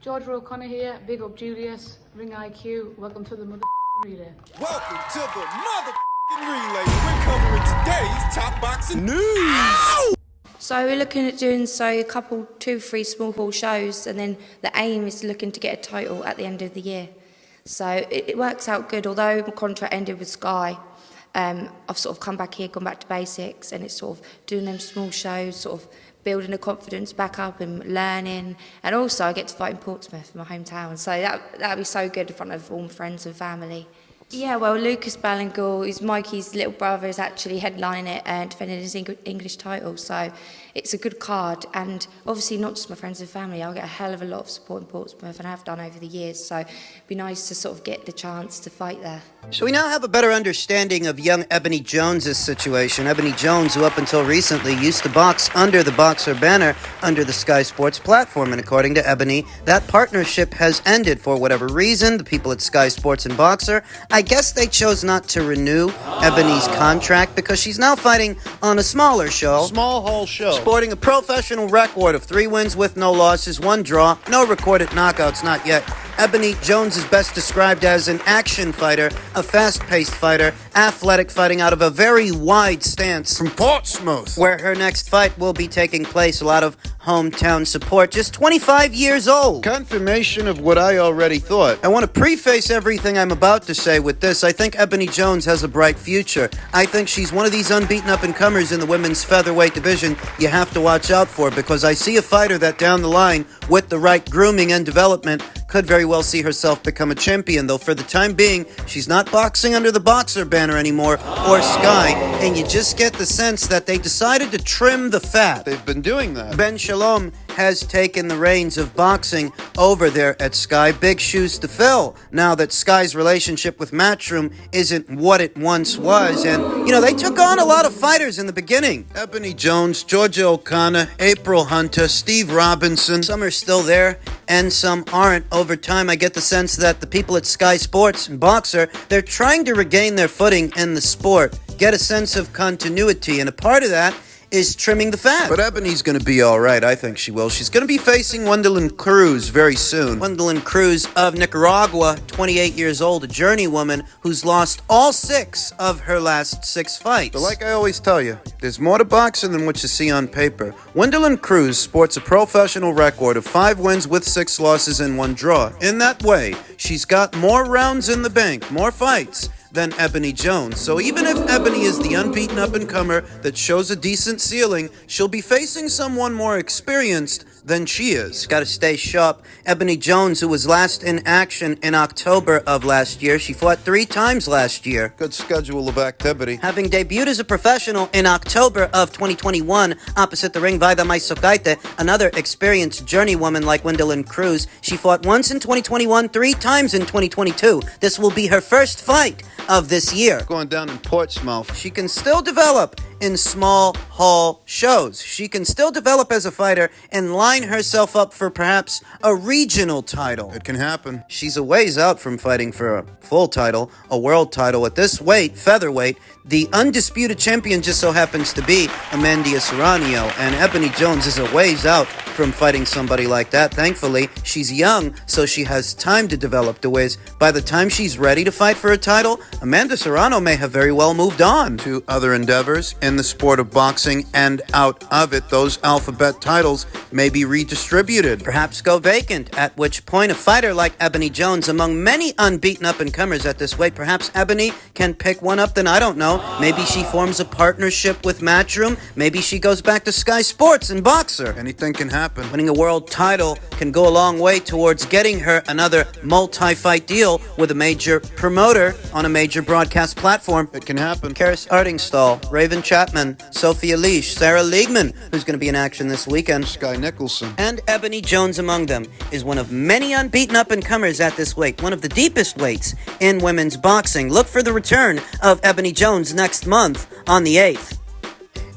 Georgia O'Connor here, big up Julius, Ring IQ, welcome to the relay. Welcome to the relay. We're covering today's top boxing news. Ow! So we're looking at doing a couple, 2-3 small ball shows, and then the aim is looking to get a title at the end of the year. So it works out good. Although my contract ended with Sky, I've sort of come back here, gone back to basics, and it's sort of doing them small shows, sort of building the confidence back up and learning. And also I get to fight in Portsmouth, my hometown. So that'd be so good in front of all my friends and family. Yeah, well, Lucas Ballingall, who's Mikey's little brother, is actually headlining it and defending his English title. So it's a good card. And obviously not just my friends and family. I'll get a hell of a lot of support in Portsmouth, and I have done over the years. So it'd be nice to sort of get the chance to fight there. So we now have a better understanding of young Ebony Jones' situation. Ebony Jones, who up until recently used to box under the Boxer banner under the Sky Sports platform. And according to Ebony, that partnership has ended for whatever reason. The people at Sky Sports and Boxer, I guess they chose not to renew Ebony's contract because she's now fighting on a smaller show. Small hall show. Sporting a professional record of 3 wins with no losses, 1 draw, no recorded knockouts, not yet. Ebony Jones is best described as an action fighter, a fast-paced fighter, athletic, fighting out of a very wide stance. From Portsmouth, where her next fight will be taking place. A lot of hometown support. Just 25 years old. Confirmation of what I already thought. I want to preface everything I'm about to say with this. I think Ebony Jones has a bright future. I think she's one of these unbeaten up-and-comers in the women's featherweight division you have to watch out for, because I see a fighter that down the line, with the right grooming and development, could very well see herself become a champion, though for the time being, she's not boxing under the Boxer banner anymore, or Sky, and you just get the sense that they decided to trim the fat. They've been doing that. Ben Shalom has taken the reins of boxing over there at Sky. Big shoes to fill now that Sky's relationship with Matchroom isn't what it once was. And, they took on a lot of fighters in the beginning. Ebony Jones, Georgia O'Connor, April Hunter, Steve Robinson. Some are still there and some aren't. Over time, I get the sense that the people at Sky Sports and Boxer, they're trying to regain their footing in the sport, get a sense of continuity, and a part of that is trimming the fat. But Ebony's going to be all right. I think she will. She's going to be facing Cruz very soon. Cruz of Nicaragua, 28 years old, a journeywoman who's lost all 6 of her last 6 fights. But like I always tell you, there's more to boxing than what you see on paper. Cruz sports a professional record of 5 wins with 6 losses and 1 draw. In that way, she's got more rounds in the bank, more fights than Ebony Jones. So even if Ebony is the unbeaten up-and-comer that shows a decent ceiling, she'll be facing someone more experienced than she is. Got to stay sharp. Ebony Jones, who was last in action in October of last year, she fought 3 times last year. Good schedule of activity. Having debuted as a professional in October of 2021 opposite the ring Vaida Maisokaite, another experienced journeywoman like Cruz, she fought once in 2021, 3 times in 2022. This will be her first fight of this year. Going down in Portsmouth. She can still develop in small hall shows. She can still develop as a fighter and line herself up for perhaps a regional title. It can happen. She's a ways out from fighting for a full title, a world title. At this weight, featherweight, the undisputed champion just so happens to be Amanda Serrano, and Ebony Jones is a ways out from fighting somebody like that. Thankfully, she's young, so she has time to develop the ways. By the time she's ready to fight for a title, Amanda Serrano may have very well moved on to other endeavors in the sport of boxing, and out of it, those alphabet titles may be redistributed. Perhaps go vacant, at which point a fighter like Ebony Jones, among many unbeaten up-and-comers at this weight, perhaps Ebony can pick one up, then I don't know. Maybe she forms a partnership with Matchroom. Maybe she goes back to Sky Sports and Boxer. Anything can happen. Winning a world title can go a long way towards getting her another multi-fight deal with a major promoter on a major broadcast platform. It can happen. Karis Artingstall, Raven Chapman, Sophia Leash, Sarah Liegman, who's going to be in action this weekend, Sky Nicholson, and Ebony Jones among them, is one of many unbeaten up-and-comers at this weight, one of the deepest weights in women's boxing. Look for the return of Ebony Jones next month on the 8th.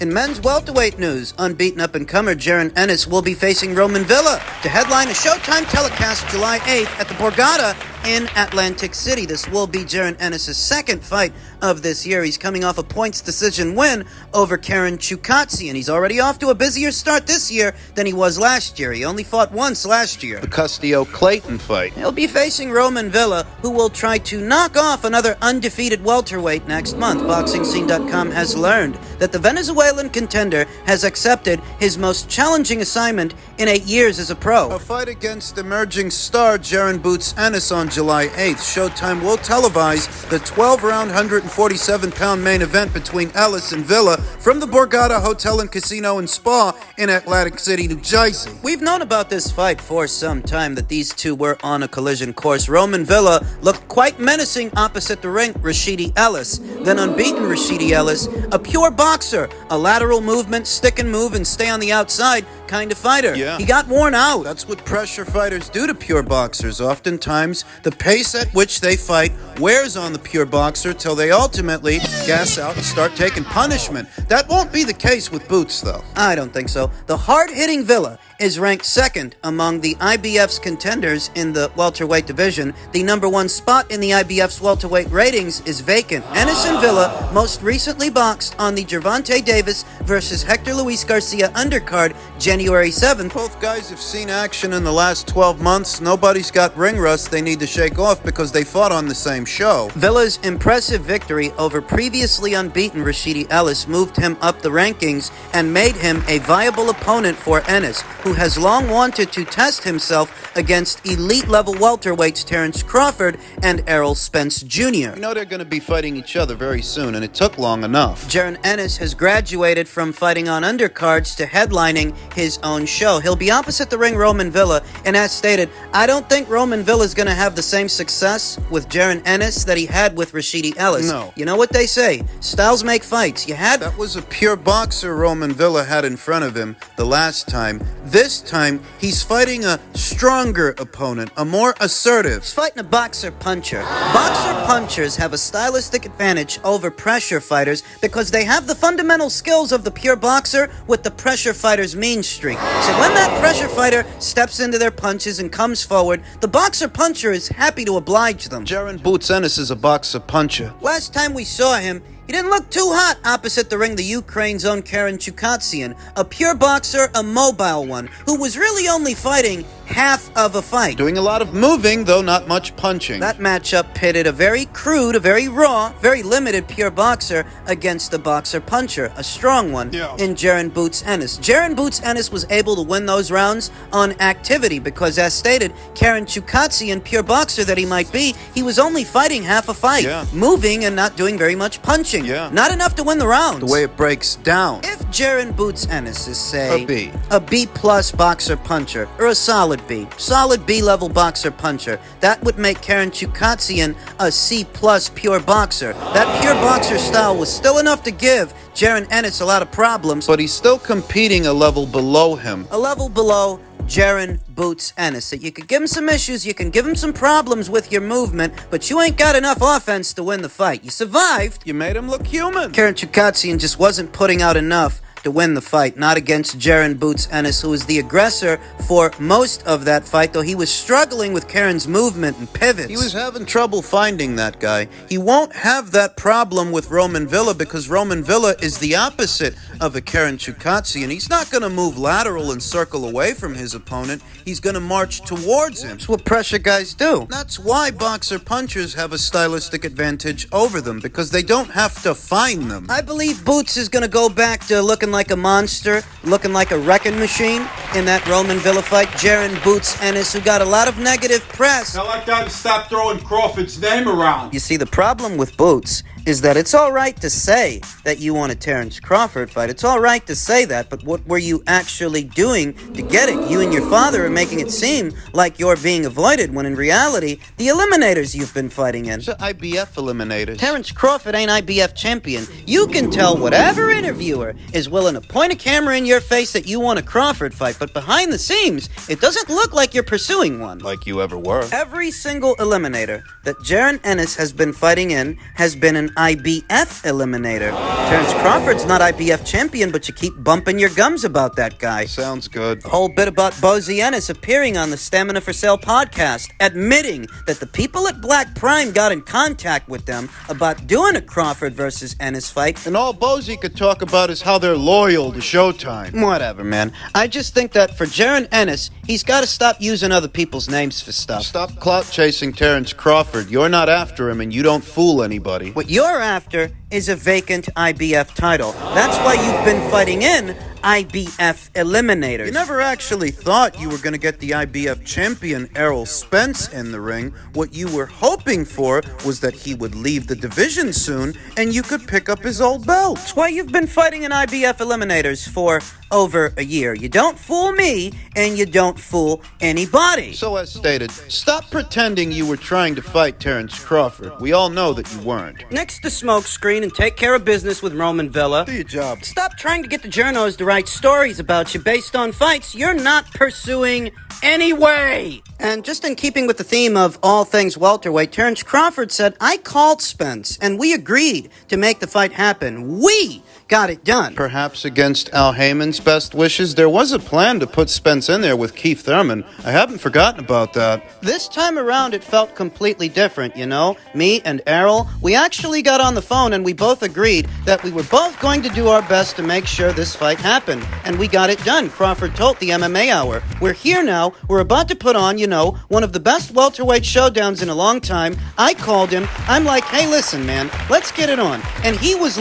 In men's welterweight news, unbeaten up-and-comer Jaron Ennis will be facing Roman Villa to headline a Showtime telecast July 8th at the Borgata in Atlantic City. This will be Jaron Ennis' second fight of this year. He's coming off a points decision win over Karen Chukatsian. He's already off to a busier start this year than he was last year. He only fought once last year. The Castillo-Clayton fight. He'll be facing Roman Villa, who will try to knock off another undefeated welterweight next month. BoxingScene.com has learned that the Venezuelan contender has accepted his most challenging assignment in 8 years as a pro. A fight against emerging star Jaron Boots Ennis on July 8th. Showtime will televise the 12-round, 147-pound main event between Ellis and Villa from the Borgata Hotel and Casino and Spa in Atlantic City, New Jersey. We've known about this fight for some time, that these two were on a collision course. Roman Villa looked quite menacing opposite the ring, Rashidi Ellis. Then unbeaten Rashidi Ellis, a pure boxer, a lateral movement, stick and move and stay on the outside kind of fighter. Yeah. He got worn out. That's what pressure fighters do to pure boxers. Oftentimes, the pace at which they fight wears on the pure boxer till they ultimately gas out and start taking punishment. That won't be the case with Boots, though. I don't think so. The hard-hitting Villa is ranked second among the IBF's contenders in the welterweight division. The number one spot in the IBF's welterweight ratings is vacant. Ennis and Villa most recently boxed on the Gervonta Davis versus Hector Luis Garcia undercard January 7th. Both guys have seen action in the last 12 months. Nobody's got ring rust they need to shake off because they fought on the same show. Villa's impressive victory over previously unbeaten Rashidi Ellis moved him up the rankings and made him a viable opponent for Ennis, who has long wanted to test himself against elite-level welterweights Terence Crawford and Errol Spence Jr. You know they're going to be fighting each other very soon, and it took long enough. Jaron Ennis has graduated from fighting on undercards to headlining his own show. He'll be opposite the ring Roman Villa, and as stated, I don't think Roman Villa is going to have the same success with Jaron Ennis that he had with Rashidi Ellis. No. You know what they say, styles make fights. That was a pure boxer Roman Villa had in front of him the last time. This time, he's fighting a stronger opponent, a more assertive. He's fighting a boxer-puncher. Boxer-punchers have a stylistic advantage over pressure fighters because they have the fundamental skills of the pure boxer with the pressure fighter's mean streak. So when that pressure fighter steps into their punches and comes forward, the boxer-puncher is happy to oblige them. Jaron Boots Ennis is a boxer-puncher. Last time we saw him, he didn't look too hot opposite the ring, the Ukraine's own Karen Chukatsian, a pure boxer, a mobile one, who was really only fighting half of a fight. Doing a lot of moving, though not much punching. That matchup pitted a very crude, a very raw, very limited pure boxer against a boxer-puncher, a strong one, in Jaron Boots Ennis. Jaron Boots Ennis was able to win those rounds on activity because, as stated, Karen Chukatsian, pure boxer that he might be, he was only fighting half a fight, moving and not doing very much punching. Not enough to win the rounds. The way it breaks down. If Jaron Boots Ennis is, say, a B-plus boxer-puncher, or a solid B-level boxer-puncher, that would make Karen Chukatsian a C-plus pure boxer. That pure boxer style was still enough to give Jaron Ennis a lot of problems. But he's still competing a level below him. A level below Jaron Boots Ennis. That you could give him some issues, you can give him some problems with your movement, but you ain't got enough offense to win the fight. You survived. You made him look human. Karen Chukatsian just wasn't putting out enough to win the fight, not against Jaron Boots Ennis, who was the aggressor for most of that fight, though he was struggling with Karen's movement and pivots. He was having trouble finding that guy. He won't have that problem with Roman Villa because Roman Villa is the opposite of a Karen Chukatsian. He's not going to move lateral and circle away from his opponent. He's going to march towards him. That's what pressure guys do. That's why boxer-punchers have a stylistic advantage over them, because they don't have to find them. I believe Boots is going to go back to looking like a monster, looking like a wrecking machine in that Roman Villa fight. Jaron Boots Ennis, who got a lot of negative press. Tell that guy to stop throwing Crawford's name around. You see, the problem with Boots is that it's all right to say that you want a Terence Crawford fight. It's all right to say that, but what were you actually doing to get it? You and your father are making it seem like you're being avoided, when in reality, the eliminators you've been fighting in. It's the IBF eliminators. Terence Crawford ain't IBF champion. You can tell whatever interviewer is willing to point a camera in your face that you want a Crawford fight, but behind the scenes, it doesn't look like you're pursuing one. Like you ever were. Every single eliminator that Jaron Ennis has been fighting in has been an IBF eliminator. Terence Crawford's not IBF champion, but you keep bumping your gums about that guy. Sounds good. A whole bit about Bozy Ennis appearing on the Stamina for Sale podcast, admitting that the people at Black Prime got in contact with them about doing a Crawford versus Ennis fight. And all Bozy could talk about is how they're loyal to Showtime. Whatever, man. I just think that for Jaron Ennis, he's got to stop using other people's names for stuff. Stop clout chasing Terence Crawford. You're not after him and you don't fool anybody. What you're after is a vacant IBF title. That's why you've been fighting in IBF eliminators. You never actually thought you were going to get the IBF champion Errol Spence in the ring. What you were hoping for was that he would leave the division soon and you could pick up his old belt. That's why you've been fighting in IBF eliminators for over a year. You don't fool me, and you don't fool anybody. So as stated, stop pretending you were trying to fight Terence Crawford. We all know that you weren't. Next to smokescreen and take care of business with Roman Villa. Do your job. Stop trying to get the journos to write stories about you based on fights you're not pursuing anyway. And just in keeping with the theme of all things welterweight, Terence Crawford said, I called Spence, and we agreed to make the fight happen. We got it done. Perhaps against Al Heyman's best wishes, there was a plan to put Spence in there with Keith Thurman. I haven't forgotten about that. This time around, it felt completely different, you know? Me and Errol, we actually got on the phone and we both agreed that we were both going to do our best to make sure this fight happened. And we got it done. Crawford told the MMA Hour. We're here now. We're about to put on, one of the best welterweight showdowns in a long time. I called him. I'm like, hey, listen, man, let's get it on. And he was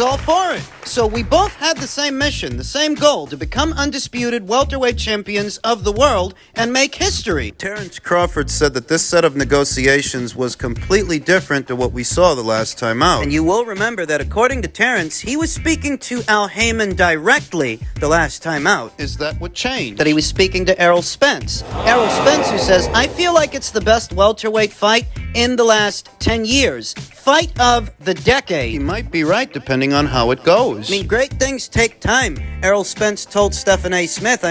all for it. So we both had the same mission, the same goal, to become undisputed welterweight champions of the world and make history. Terence Crawford said that this set of negotiations was completely different to what we saw the last time out. And you will remember that according to Terence, he was speaking to Al Heyman directly the last time out. Is that what changed? That he was speaking to Errol Spence. Errol Spence, who says, I feel like it's the best welterweight fight in the last 10 years. Fight of the decade. He might be right, depending on how it goes. I mean, great things take time. Errol Spence told Stephen A. Smith,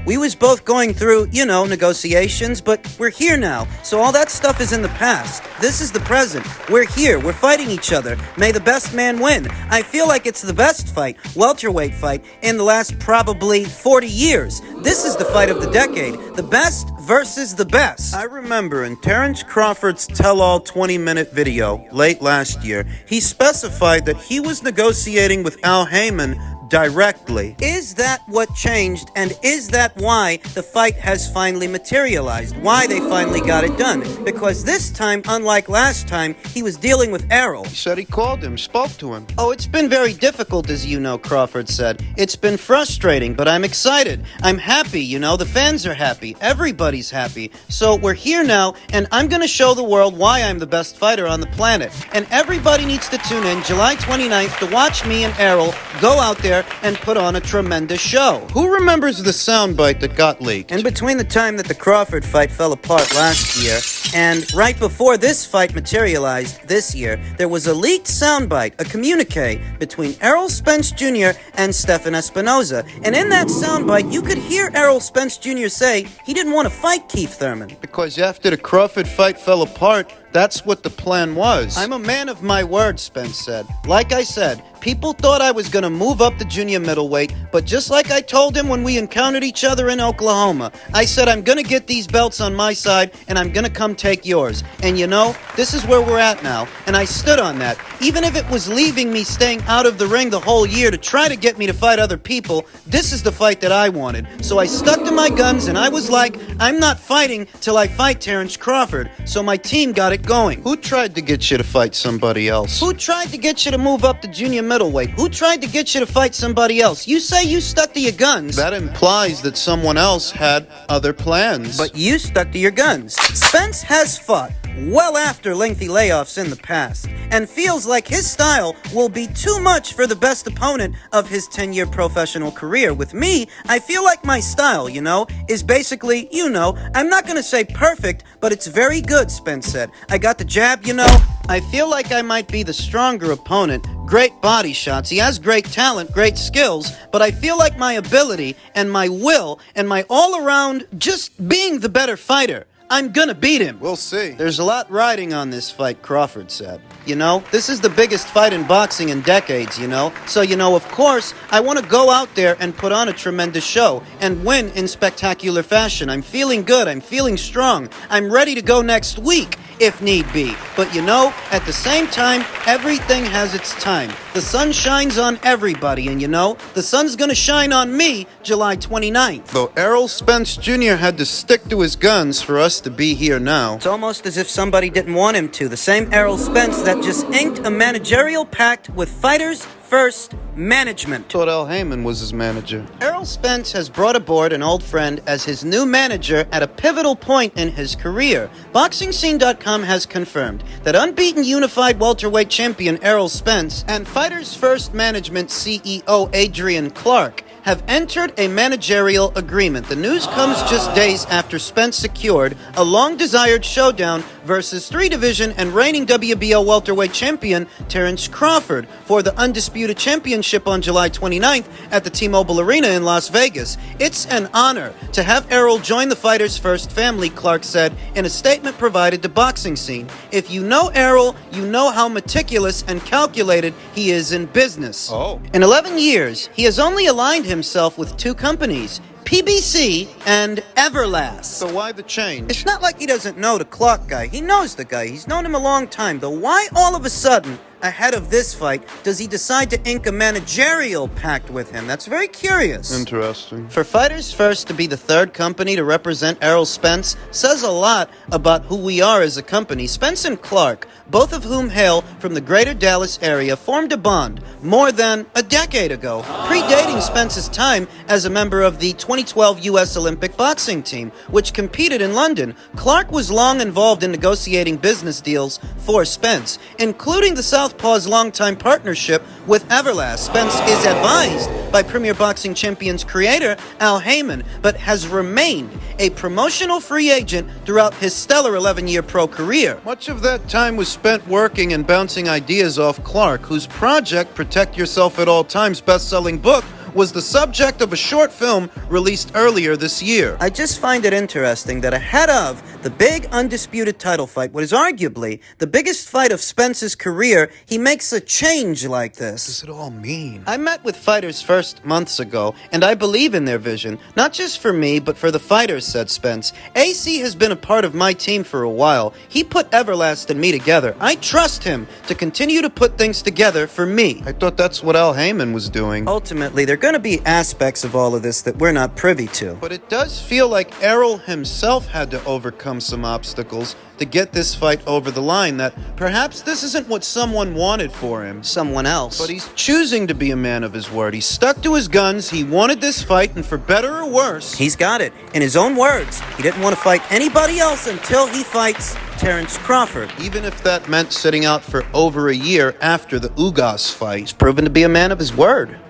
we was both going through, negotiations, but we're here now. So all that stuff is in the past. This is the present. We're here. We're fighting each other. May the best man win. I feel like it's the best fight, welterweight fight, in the last probably 40 years. This is the fight of the decade. The best versus the best. I remember in Terence Crawford's tell-all 20-minute video late last year, he specified that he was negotiating with Al Heyman directly. Is that what changed, and is that why the fight has finally materialized? Why they finally got it done? Because this time, unlike last time, he was dealing with Errol. He said he called him, spoke to him. Oh, it's been very difficult, as you know, Crawford said. It's been frustrating, but I'm excited. I'm happy, the fans are happy. Everybody's happy. So we're here now, and I'm going to show the world why I'm the best fighter on the planet. And everybody needs to tune in July 29th to watch me and Errol go out there and put on a tremendous show. Who remembers the soundbite that got leaked? And between the time that the Crawford fight fell apart last year and right before this fight materialized this year, there was a leaked soundbite, a communique between Errol Spence Jr. and Stephen Espinoza. And in that soundbite, you could hear Errol Spence Jr. say he didn't want to fight Keith Thurman. Because after the Crawford fight fell apart, that's what the plan was. I'm a man of my word, Spence said. Like I said, people thought I was going to move up to junior middleweight, but just like I told him when we encountered each other in Oklahoma, I said I'm going to get these belts on my side and I'm going to come take yours. And this is where we're at now, and I stood on that. Even if it was leaving me staying out of the ring the whole year to try to get me to fight other people, this is the fight that I wanted. So I stuck to my guns and I was like, I'm not fighting till I fight Terence Crawford. So my team got it going. Who tried to get you to fight somebody else? Who tried to get you to move up to junior middleweight? Who tried to get you to fight somebody else? You say you stuck to your guns. That implies that someone else had other plans. But you stuck to your guns. Spence has fought well after lengthy layoffs in the past, and feels like his style will be too much for the best opponent of his 10-year professional career. With me, I feel like my style, is basically, I'm not gonna say perfect, but it's very good, Spence said. I got the jab, I feel like I might be the stronger opponent. Great body shots. He has great talent, great skills, but I feel like my ability and my will and my all-around just being the better fighter. I'm gonna beat him. We'll see. There's a lot riding on this fight, Crawford said. You know, this is the biggest fight in boxing in decades, you know? So, of course, I want to go out there and put on a tremendous show and win in spectacular fashion. I'm feeling good. I'm feeling strong. I'm ready to go next week, if need be. But at the same time, everything has its time. The sun shines on everybody, and the sun's gonna shine on me July 29th. Though Errol Spence Jr. had to stick to his guns for us to be here now. It's almost as if somebody didn't want him to. The same Errol Spence that just inked a managerial pact with Fighters First Management. Thought Al Heyman was his manager. Errol Spence has brought aboard an old friend as his new manager at a pivotal point in his career. BoxingScene.com has confirmed that unbeaten unified welterweight champion Errol Spence and Fighters First Management CEO Adrian Clark have entered a managerial agreement. The news comes just days after Spence secured a long-desired showdown versus 3-division and reigning WBO welterweight champion Terence Crawford for the undisputed championship on July 29th at the T-Mobile Arena in Las Vegas. It's an honor to have Errol join the Fighters First family, Clark said in a statement provided to Boxing Scene. If you know Errol, you know how meticulous and calculated he is in business. Oh. In 11 years, he has only aligned himself with 2 companies, PBC and Everlast. So why the change? It's not like he doesn't know the Clark guy. He knows the guy. He's known him a long time. Though why all of a sudden, ahead of this fight, does he decide to ink a managerial pact with him? That's very curious. Interesting. For Fighters First to be the 3rd company to represent Errol Spence says a lot about who we are as a company. Spence and Clark, both of whom hail from the greater Dallas area, formed a bond more than a decade ago, predating Spence's time as a member of the 2012 U.S. Olympic boxing team, which competed in London. Clark was long involved in negotiating business deals for Spence, including the Southpaw's longtime partnership with Everlast. Spence is advised by Premier Boxing Champions creator Al Heyman, but has remained a promotional free agent throughout his stellar 11-year pro career. Much of that time was spent working and bouncing ideas off Clark, whose project, Protect Yourself at All Times best-selling book, was the subject of a short film released earlier this year. I just find it interesting that ahead of the big undisputed title fight, what is arguably the biggest fight of Spence's career, he makes a change like this. What does it all mean? I met with Fighters First months ago, and I believe in their vision, not just for me, but for the fighters, said Spence. AC has been a part of my team for a while. He put Everlast and me together. I trust him to continue to put things together for me. I thought that's what Al Heyman was doing. Ultimately, they're going to be aspects of all of this that we're not privy to. But it does feel like Errol himself had to overcome some obstacles to get this fight over the line, that perhaps this isn't what someone wanted for him. Someone else. But he's choosing to be a man of his word. He stuck to his guns. He wanted this fight, and for better or worse, he's got it. In his own words, he didn't want to fight anybody else until he fights Terence Crawford. Even if that meant sitting out for over a year after the Ugas fight. He's proven to be a man of his word.